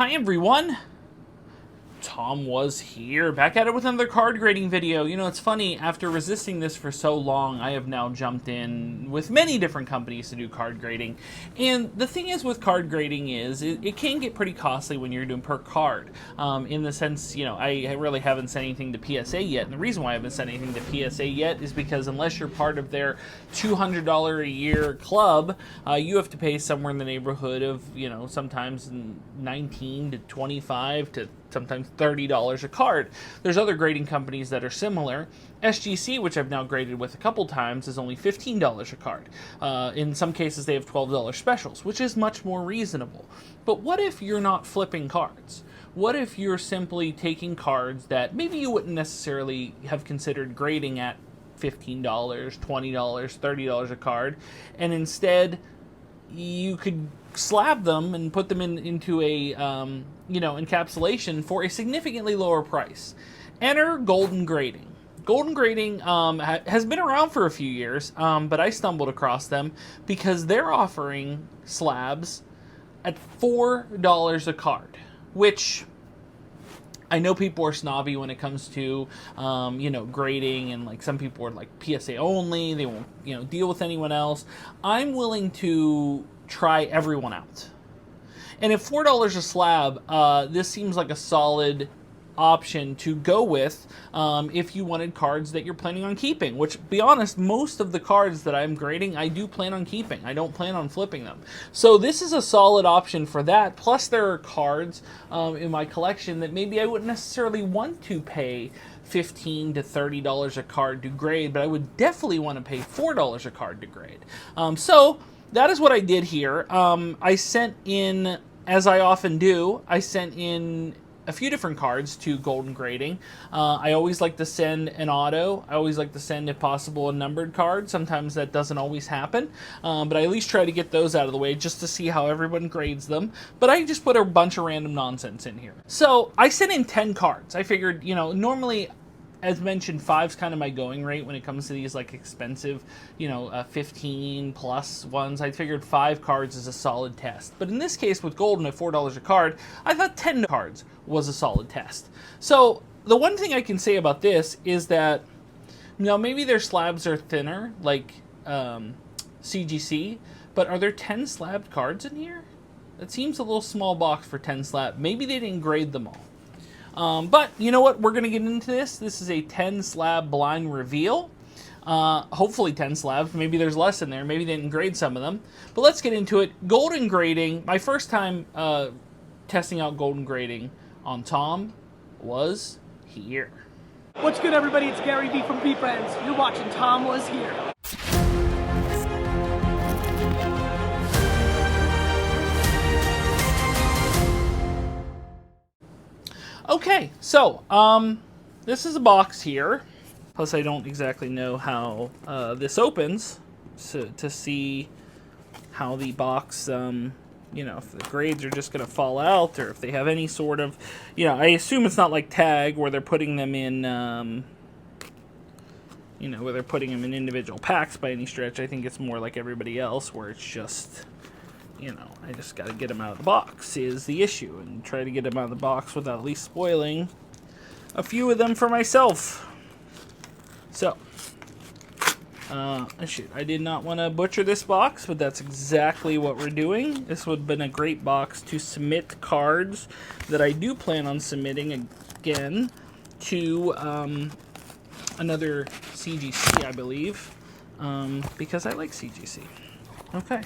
Hi everyone, TomWasHere, back at it with another card grading video. You know, it's funny, after resisting this for so long, I have now jumped in with many different companies to do card grading. And the thing is with card grading is, it can get pretty costly when you're doing per card. In the sense, you know, I really haven't sent anything to PSA yet. And the reason why I haven't sent anything to PSA yet is because unless you're part of their $200 a year club, you have to pay somewhere in the neighborhood of, you know, sometimes $19 to $25 to sometimes $30 a card. There's other grading companies that are similar. SGC, which I've now graded with a couple times, is only $15 a card. In some cases, they have $12 specials, which is much more reasonable. But what if you're not flipping cards? What if you're simply taking cards that maybe you wouldn't necessarily have considered grading at $15, $20, $30 a card, and instead you could slab them and put them into a encapsulation for a significantly lower price. Enter Golden Grading. Golden Grading has been around for a few years, but I stumbled across them because they're offering slabs at $4 a card, which I know people are snobby when it comes to, grading, and like some people are like PSA only. They won't, deal with anyone else. I'm willing to try everyone out. And at $4 a slab, this seems like a solid option to go with if you wanted cards that you're planning on keeping, which, to be honest, most of the cards that I'm grading, I do plan on keeping. I don't plan on flipping them. So this is a solid option for that. Plus there are cards in my collection that maybe I wouldn't necessarily want to pay $15 to $30 a card to grade, but I would definitely want to pay $4 a card to grade. So that is what I did here. I sent in, as I often do, I sent in a few different cards to Golden Grading. I always like to send an auto. I always like to send, if possible, a numbered card. Sometimes that doesn't always happen, but I at least try to get those out of the way just to see how everyone grades them. But I just put a bunch of random nonsense in here. So I sent in 10 cards. I figured, normally, as mentioned, 5's kind of my going rate when it comes to these like expensive, 15 plus ones. I figured 5 cards is a solid test. But in this case, with Golden at $4 a card, I thought 10 cards was a solid test. So the one thing I can say about this is that, maybe their slabs are thinner, like CGC, but are there 10 slabbed cards in here? That seems a little small box for 10 slab. Maybe they didn't grade them all. But you know what? We're going to get into this. This is a 10 slab blind reveal. Hopefully 10 slabs. Maybe there's less in there. Maybe they didn't grade some of them. But let's get into it. Golden Grading. My first time testing out Golden Grading on Tom was here. What's good, everybody? It's Gary V from V Friends. You're watching TomWasHere. Okay, so, this is a box here. Plus, I don't exactly know how this opens to see how the box, if the grades are just going to fall out, or if they have any sort of, I assume it's not like Tag, where they're putting them in, where they're putting them in individual packs by any stretch. I think it's more like everybody else, where it's just, I just got to get them out of the box is the issue, and try to get them out of the box without at least spoiling a few of them for myself. So, I did not want to butcher this box, but that's exactly what we're doing. This would have been a great box to submit cards that I do plan on submitting again to another CGC, I believe, because I like CGC. Okay.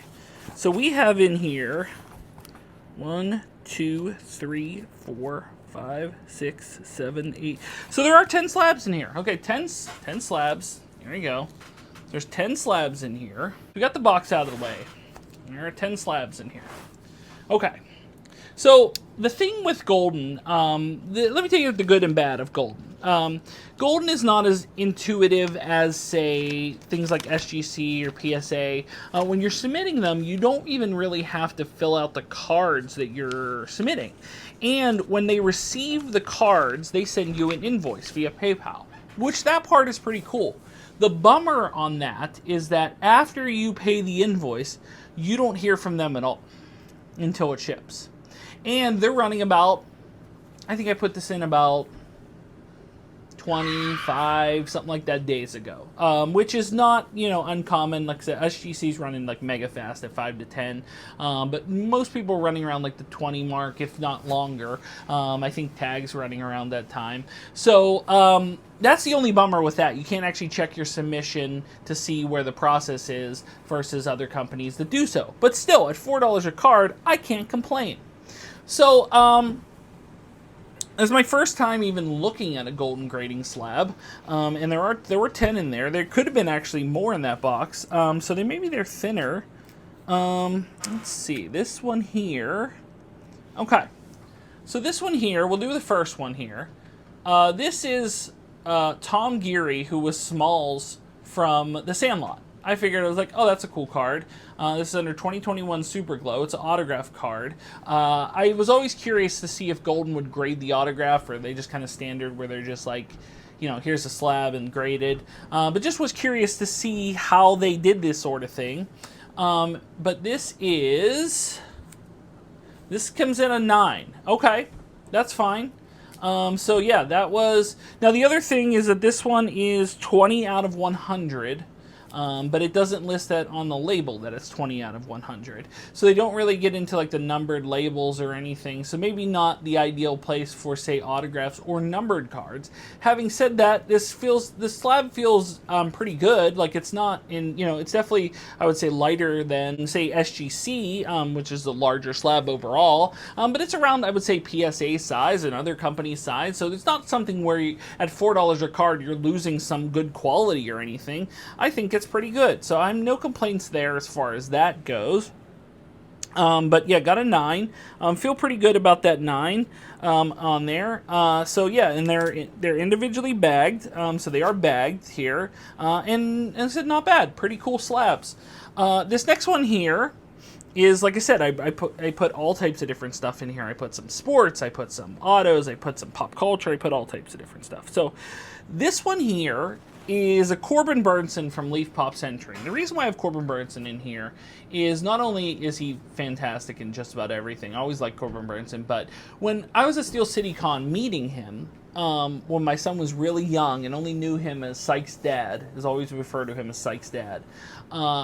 So we have in here 1, 2, 3, 4, 5, 6, 7, 8. So there are 10 slabs in here. Okay, 10 slabs. There you go. There's 10 slabs in here. We got the box out of the way. There are 10 slabs in here. Okay. So the thing with Golden, let me tell you the good and bad of Golden. Golden is not as intuitive as, say, things like SGC or PSA. When you're submitting them, you don't even really have to fill out the cards that you're submitting. And when they receive the cards, they send you an invoice via PayPal, which that part is pretty cool. The bummer on that is that after you pay the invoice, you don't hear from them at all until it ships. And they're running about, I think I put this in about 25, something like that, days ago, which is not, uncommon. Like I said, SGC's running like mega fast at 5 to 10, but most people are running around like the 20 mark, if not longer. I think Tag's running around that time. So that's the only bummer with that. You can't actually check your submission to see where the process is versus other companies that do so. But still, at $4 a card, I can't complain. So, it was my first time even looking at a golden grading slab, and there were 10 in there. There could have been actually more in that box, so maybe they're thinner. Let's see, this one here. Okay, so this one here, we'll do the first one here. This is Tom Geary, who was Smalls from The Sandlot. I figured, I was like, oh, that's a cool card. This is under 2021 Super Glow. It's an autograph card. I was always curious to see if Golden would grade the autograph, or are they just kind of standard where they're just like, here's a slab and graded. But just was curious to see how they did this sort of thing. But this comes in a 9. Okay, that's fine. So yeah, that was... Now the other thing is that this one is 20 out of 100. But it doesn't list that on the label that it's 20 out of 100. So they don't really get into like the numbered labels or anything. So maybe not the ideal place for, say, autographs or numbered cards. Having said that, this slab feels pretty good. Like, it's not in, it's definitely, I would say, lighter than, say, SGC, which is the larger slab overall. But it's around, I would say, PSA size and other companies' size. So it's not something where at $4 a card you're losing some good quality or anything. I think it's pretty good. So I'm no complaints there as far as that goes. But yeah, got a 9. Feel pretty good about that 9 on there. So yeah, and they're individually bagged. So they are bagged here. And it's not bad. Pretty cool slabs. This next one here is, like I said, I put all types of different stuff in here. I put some sports, I put some autos, I put some pop culture, I put all types of different stuff. So this one here is a Corbin Burnson from Leaf Pop Century. And the reason why I have Corbin Burnson in here is not only is he fantastic in just about everything, I always liked Corbin Burnson, but when I was at Steel City Con meeting him, when my son was really young and only knew him as Sykes' dad, is always referred to him as Sykes' dad,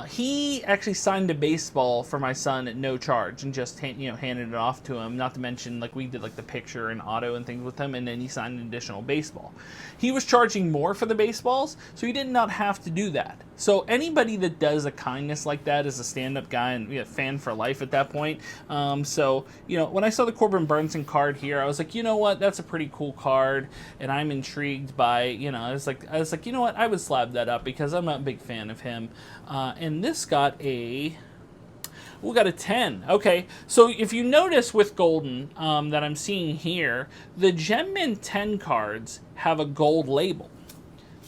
he actually signed a baseball for my son at no charge and just handed it off to him. Not to mention, like, we did like the picture and auto and things with him, and then he signed an additional baseball. He was charging more for the baseballs, so he did not have to do that. So anybody that does a kindness like that is a stand-up guy and a fan for life at that point. So when I saw the Corbin Burnson card here, I was like, you know what, that's a pretty cool card, and I'm intrigued by, I was like, you know what, I would slab that up because I'm a big fan of him. And this got a 10. Okay, so if you notice with Golden that I'm seeing here, the Gem Mint 10 cards have a gold label.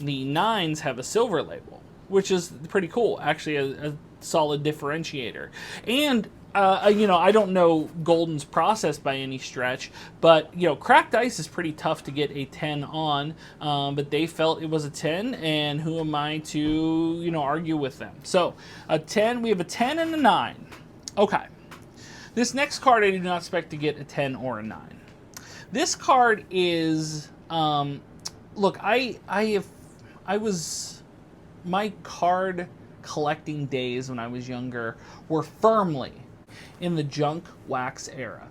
The 9s have a silver label, which is pretty cool, actually a solid differentiator. And I don't know Golden's process by any stretch, but cracked ice is pretty tough to get a 10 on, but they felt it was a 10, and who am I to argue with them? So a 10, we have a 10 and a 9. Okay, this next card I do not expect to get a 10 or a 9. This card is look, my card collecting days when I was younger were firmly in the junk wax era.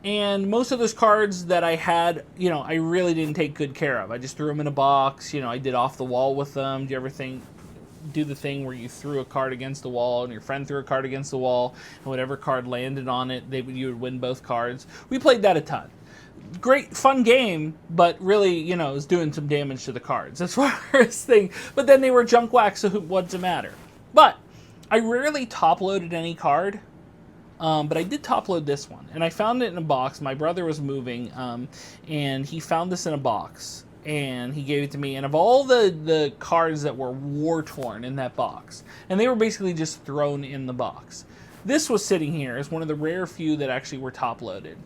And most of those cards that I had, I really didn't take good care of. I just threw them in a box. I did off the wall with them. Do you ever do the thing where you threw a card against the wall and your friend threw a card against the wall, and whatever card landed on it, you would win both cards? We played that a ton. Great, fun game, but really, it was doing some damage to the cards as far as thing. But then they were junk wax, so what's it matter? But I rarely top-loaded any card. But I did top-load this one, and I found it in a box. My brother was moving, and he found this in a box, and he gave it to me. And of all the cards that were war-torn in that box, and they were basically just thrown in the box, this was sitting here as one of the rare few that actually were top-loaded.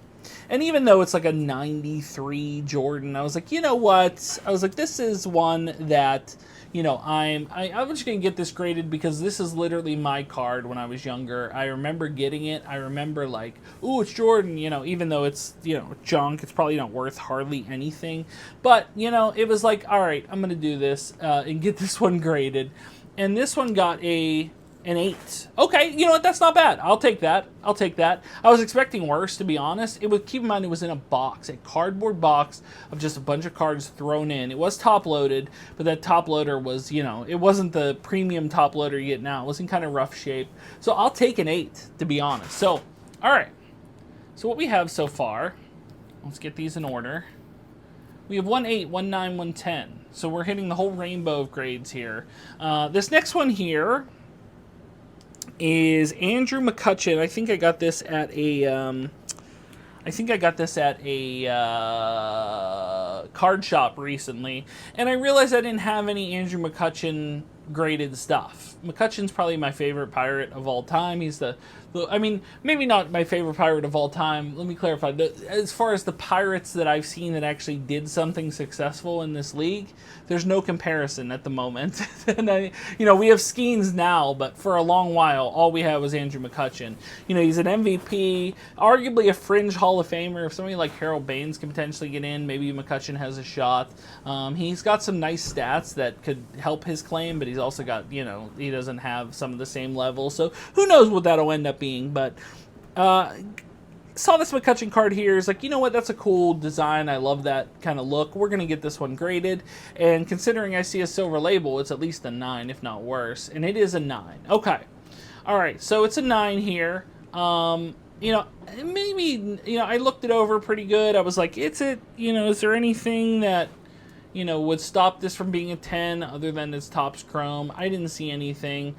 And even though it's like a 93 Jordan, I was like, you know what? I was like, this is one that, you know, I'm just going to get this graded because this is literally my card when I was younger. I remember getting it. I remember like, ooh, it's Jordan, you know, even though it's, you know, junk, it's probably not worth hardly anything. But, you know, it was like, all right, I'm going to do this and get this one graded. And this one got an 8. Okay, you know what? That's not bad. I'll take that. I'll take that. I was expecting worse, to be honest. It was, keep in mind, it was in a box, a cardboard box of just a bunch of cards thrown in. It was top loaded, but that top loader was, you know, it wasn't the premium top loader you get now. It was in kind of rough shape. So I'll take an 8, to be honest. So, all right. So what we have so far, let's get these in order. We have 1 8, 1 9, 1 10. So we're hitting the whole rainbow of grades here. This next one here is Andrew McCutcheon. I think I got this at a card shop recently, and I realized I didn't have any Andrew McCutcheon graded stuff. McCutcheon's probably my favorite pirate of all time. He's I mean, maybe not my favorite pirate of all time. Let me clarify. As far as the pirates that I've seen that actually did something successful in this league, there's no comparison at the moment. And you know, we have Skeens now, but for a long while, all we had was Andrew McCutcheon. You know, he's an MVP, arguably a fringe Hall of Famer. If somebody like Harold Baines can potentially get in, maybe McCutcheon has a shot. He's got some nice stats that could help his claim, but he's also got, you know, he doesn't have some of the same levels. So who knows what that'll end up being. But saw this McCutcheon card here. Is like, you know what, that's a cool design. I love that kind of look. We're going to get this one graded. And considering I see a silver label, it's at least a 9, if not worse. And it is a 9. Okay. All right. So it's a 9 here. You know, maybe, you know, I looked it over pretty good. I was like, you know, is there anything that, you know, would stop this from being a 10 other than its top's chrome? I didn't see anything.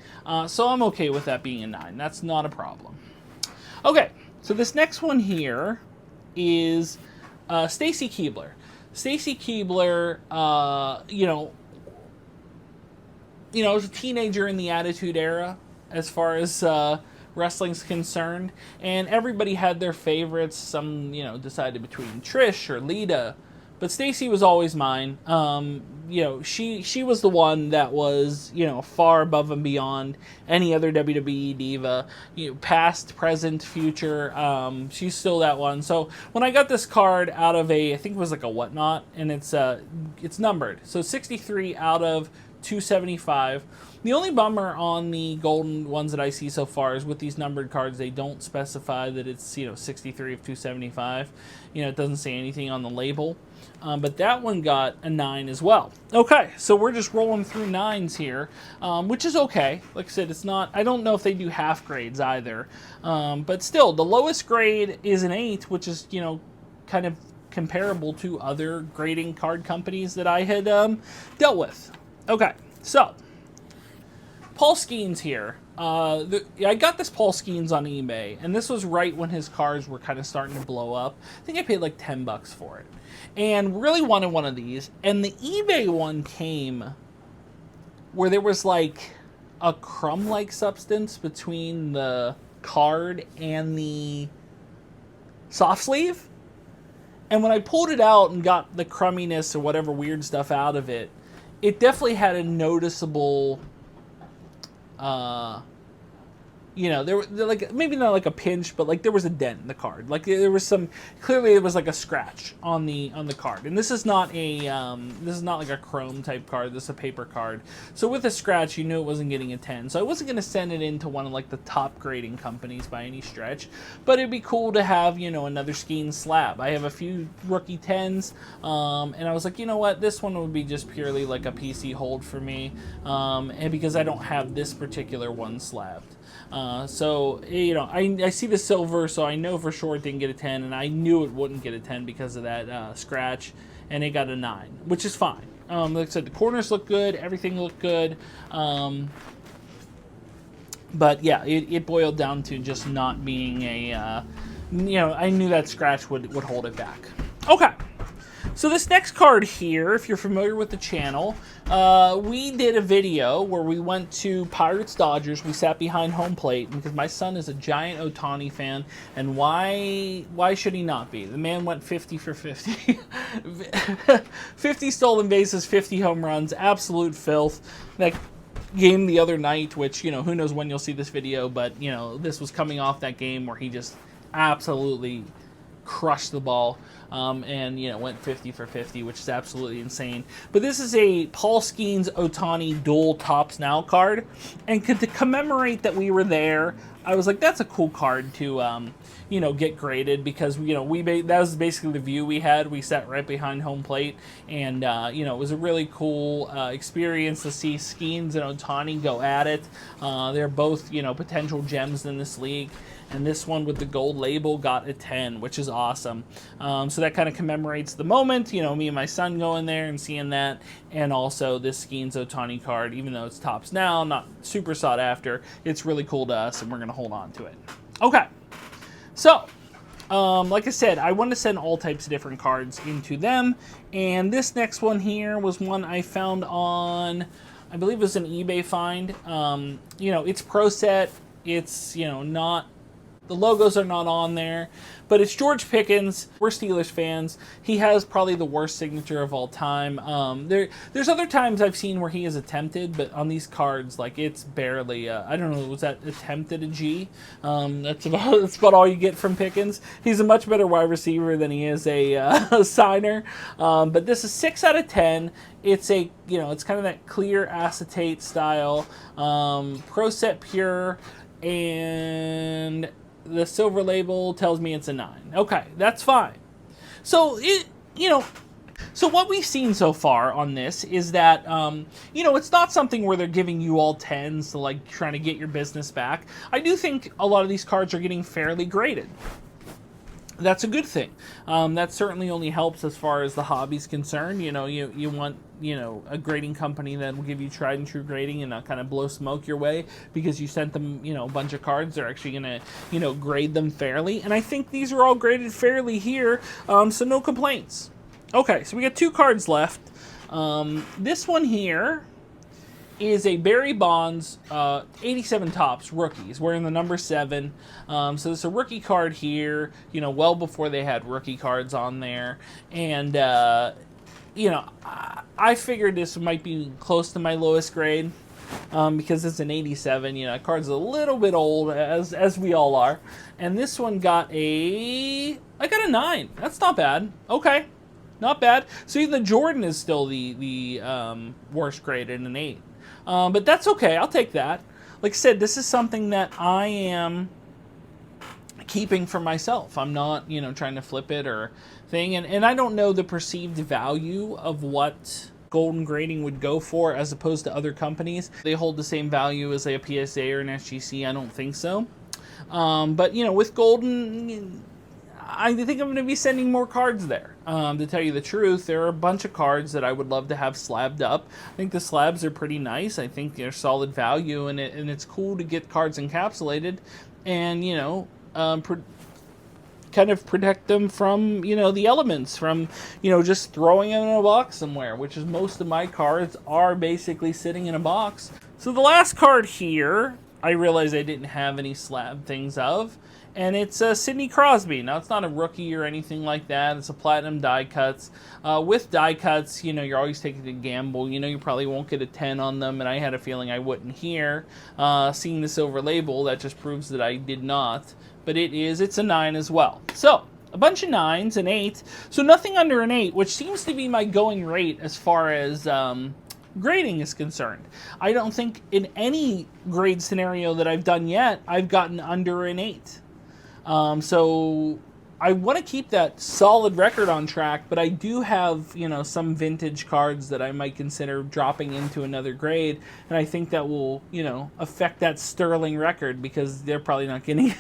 So I'm okay with that being a 9. That's not a problem. Okay, so this next one here is Stacy Keibler. Stacy Keibler, you know, was a teenager in the Attitude Era as far as wrestling's concerned. And everybody had their favorites. Some, you know, decided between Trish or Lita. But Stacy was always mine. You know, she was the one that was, you know, far above and beyond any other WWE diva. You know, past, present, future. She's still that one. So when I got this card out of I think it was like a whatnot, and it's numbered. So 63 out of 275. The only bummer on the golden ones that I see so far is with these numbered cards, they don't specify that it's, you know, 63 of 275. You know, it doesn't say anything on the label. But that one got a 9 as well. Okay, so we're just rolling through 9s here, which is okay. Like I said, it's not, I don't know if they do half grades either. But still, the lowest grade is an 8, which is, you know, kind of comparable to other grading card companies that I had dealt with. Okay, so Paul Skeens here. I got this Paul Skeens on eBay, and this was right when his cards were kind of starting to blow up. I think I paid like $10 for it, and really wanted one of these. And the eBay one came where there was like a crumb-like substance between the card and the soft sleeve. And when I pulled it out and got the crumminess or whatever weird stuff out of it, it definitely had a noticeable, you know, there like, maybe not like a pinch, but like there was a dent in the card. Like there was some, clearly it was like a scratch on the card. And this is not like a chrome type card. This is a paper card. So with a scratch, you knew it wasn't getting a 10. So I wasn't going to send it into one of like the top grading companies by any stretch, but it'd be cool to have, you know, another Skeens slab. I have a few rookie 10s, and I was like, you know what, this one would be just purely like a PC hold for me, and because I don't have this particular one slabbed. So, you know, I see the silver, so I know for sure it didn't get a 10, and I knew it wouldn't get a 10 because of that scratch, and it got a 9, which is fine. Like I said, the corners look good, everything looked good, but yeah, it boiled down to just not being a, you know, I knew that scratch would hold it back. Okay, So this next card here, if you're familiar with the channel, we did a video where we went to Pirates Dodgers. We sat behind home plate because my son is a giant Ohtani fan, and why should he not be? The man went 50 for 50. 50 stolen bases, 50 home runs, absolute filth. That game the other night, which, you know, who knows when you'll see this video, but, you know, this was coming off that game where he just absolutely crushed the ball. And, you know, went 50 for 50, which is absolutely insane. But this is a Paul Skeens Ohtani dual Tops Now card. And to commemorate that we were there, I was like, that's a cool card to, you know, get graded, because, you know, that was basically the view we had. We sat right behind home plate, and, you know, it was a really cool experience to see Skeens and Ohtani go at it. They're both, you know, potential gems in this league. And this one with the gold label got a 10, which is awesome. So that kind of commemorates the moment, you know, me and my son going there and seeing that. And also this Skeens Ohtani card, even though it's Tops Now, not super sought after, it's really cool to us, and we're going to hold on to it. Okay, so like I said, I want to send all types of different cards into them. And this next one here was one I found on, I believe it was an eBay find. You know, it's Pro Set. It's, you know, not... The logos are not on there, but it's George Pickens. We're Steelers fans. He has probably the worst signature of all time. There's other times I've seen where he has attempted, but on these cards, like, it's barely, I don't know, was that attempted a G? That's about all you get from Pickens. He's a much better wide receiver than he is a signer. But this is 6 out of 10. It's a, you know, it's kind of that clear acetate style, Pro Set Pure, and the silver label tells me it's a 9. Okay, that's fine. So, you know, so what we've seen so far on this is that, you know, it's not something where they're giving you all 10s to, like, trying to get your business back. I do think a lot of these cards are getting fairly graded. That's a good thing. That certainly only helps as far as the hobby's concerned. You know, you want, you know, a grading company that will give you tried and true grading and not kind of blow smoke your way because you sent them, you know, a bunch of cards. They're actually going to, you know, grade them fairly. And I think these are all graded fairly here, so no complaints. Okay, so we got 2 cards left. This one here is a Barry Bonds 87 Tops rookies, wearing the number 7. So it's a rookie card here, you know, well before they had rookie cards on there. And, you know, I figured this might be close to my lowest grade because it's an 87. You know, that card's a little bit old, as we all are. And this one got I got a 9. That's not bad. Okay. Not bad. So the Jordan is still the worst graded, an 8. But that's okay. I'll take that. Like I said, this is something that I am keeping for myself. I'm not, you know, trying to flip it or thing. And I don't know the perceived value of what Golden Grading would go for as opposed to other companies. They hold the same value as, say, a PSA or an SGC. I don't think so. But, you know, with Golden, I think I'm going to be sending more cards there. To tell you the truth, there are a bunch of cards that I would love to have slabbed up. I think the slabs are pretty nice. I think they're solid value, and it's cool to get cards encapsulated and, you know, kind of protect them from, you know, the elements, from, you know, just throwing them in a box somewhere, which is most of my cards are basically sitting in a box. So the last card here, I realized I didn't have any slab things of, and it's Sidney Crosby. Now, it's not a rookie or anything like that. It's a platinum die cuts. With die cuts, you know, you're always taking a gamble. You know, you probably won't get a 10 on them, and I had a feeling I wouldn't here. Seeing the silver label, that just proves that I did not. But it's a 9 as well. So, a bunch of 9s, an 8. So nothing under an 8, which seems to be my going rate as far as grading is concerned. I don't think in any grade scenario that I've done yet, I've gotten under an 8. So I want to keep that solid record on track, but I do have, you know, some vintage cards that I might consider dropping into another grade, and I think that will, you know, affect that sterling record because they're probably not getting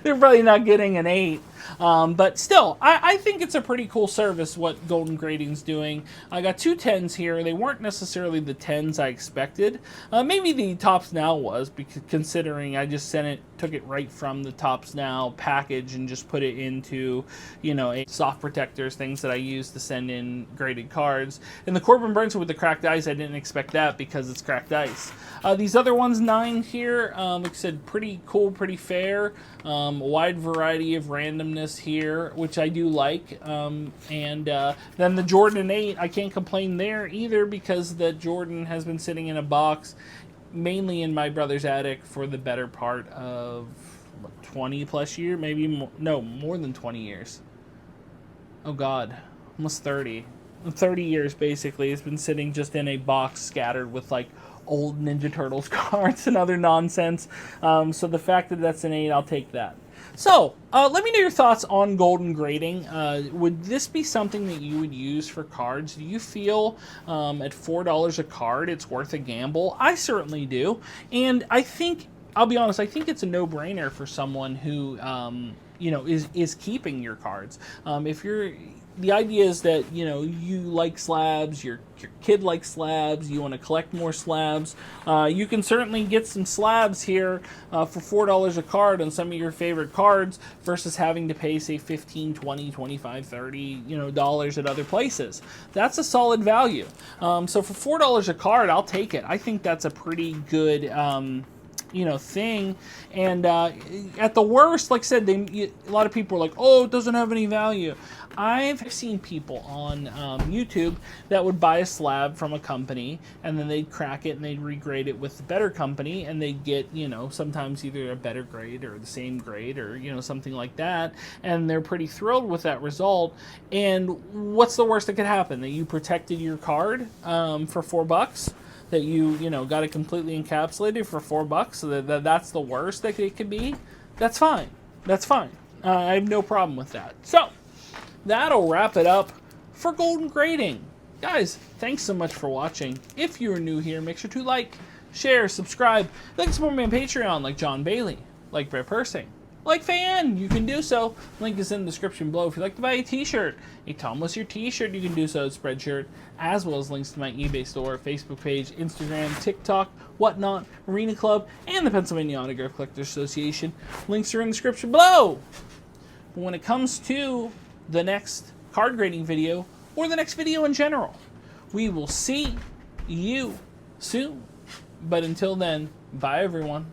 they're probably not getting an 8. But still, I think it's a pretty cool service what Golden Grading's doing. I got 2 10s here. They weren't necessarily the 10s I expected. Maybe the Tops Now was, because considering I just took it right from the Tops Now package and just put it into, you know, soft protectors, things that I use to send in graded cards. And the Corbin Burns with the cracked ice, I didn't expect that because it's cracked ice. These other ones, 9 here, like I said, pretty cool, pretty fair. Wide variety of randomness here, which I do like. And then the Jordan 8, I can't complain there either, because the Jordan has been sitting in a box, mainly in my brother's attic, for the better part of 20 plus years, maybe more, no, more than 20 years. Oh God, almost 30. 30 years basically. It's been sitting just in a box scattered with like old Ninja Turtles cards and other nonsense. So the fact that that's an 8, I'll take that. So, let me know your thoughts on golden grading. Would this be something that you would use for cards? Do you feel at $4 a card it's worth a gamble? I certainly do. And I think, I'll be honest, I think it's a no-brainer for someone who, you know, is keeping your cards. If you're... The idea is that, you know, you like slabs, your kid likes slabs, you want to collect more slabs. You can certainly get some slabs here for $4 a card on some of your favorite cards versus having to pay, say, $15, $20, $25, $30, you know, dollars at other places. That's a solid value. So for $4 a card, I'll take it. I think that's a pretty good... you know, thing. And at the worst, like I said, a lot of people are like, oh, it doesn't have any value. I've seen people on YouTube that would buy a slab from a company, and then they'd crack it and they'd regrade it with the better company, and they'd get, you know, sometimes either a better grade or the same grade, or, you know, something like that, and they're pretty thrilled with that result. And what's the worst that could happen? That you protected your card for $4? That you know, got it completely encapsulated for $4, so that's the worst that it could be? That's fine. That's fine. I have no problem with that. So, that'll wrap it up for golden grading. Guys, thanks so much for watching. If you're new here, make sure to like, share, subscribe. Like to support me on Patreon, like John Bailey, like Brett Persing, like Fan, you can do so. Link is in the description below. If you'd like to buy a t-shirt, a TomWasHere t-shirt, you can do so at Spreadshirt, as well as links to my eBay store, Facebook page, Instagram, TikTok, whatnot, Arena Club, and the Pennsylvania Autograph Collectors Association. Links are in the description below. But when it comes to the next card grading video, or the next video in general, we will see you soon. But until then, bye everyone.